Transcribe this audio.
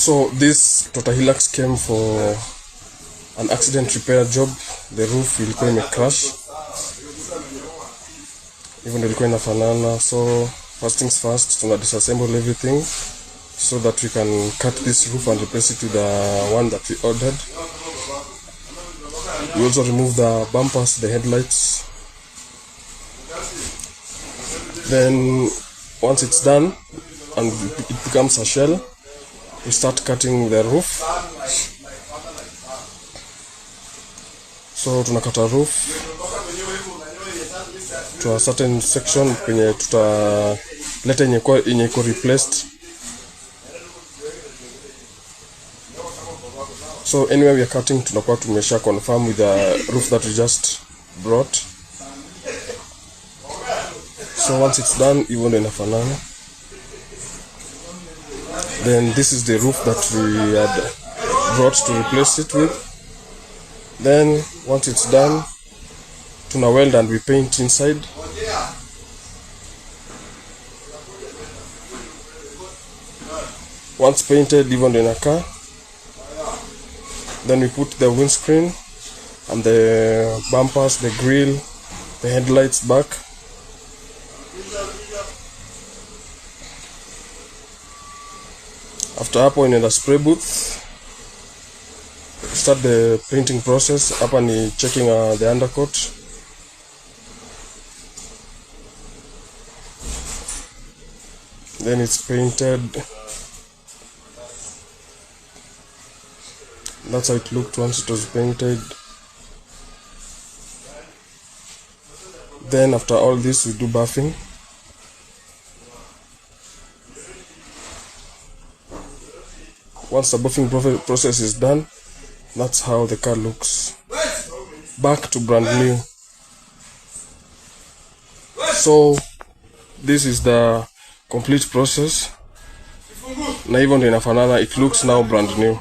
So this Toyota Hillux came for an accident repair job. The roof ilikuwa imecrash, even ilikuwa inafanana. So first things first, tuna disassemble everything so that we can cut this roof and replace it with the one that we ordered. We also remove the bumpers, the headlights. Then once it's done and it becomes a shell, we start cutting the roof. So tunakata roof to a certain section kwenye tutaleta yenye iko replaced. So anyway we are cutting, tunakuwa tumesha confirm with the roof that we just brought. So once it's done, even inafanana. Then this is the roof that we had brought to replace it with. Then once it's done, tuna weld and we paint inside. Once painted, even inakaa. Then we put the windscreen and the bumpers, the grill, the headlights back. After hapo in the spray booth, start the painting process. Hapa ni checking the undercoat. Then it's painted. That's how it looked once it was painted. Then after all this we do buffing. Once the buffing process is done, that's how the car looks. Back to brand new. So this is the complete process. Na hivyo ndio inafanana, it looks now brand new.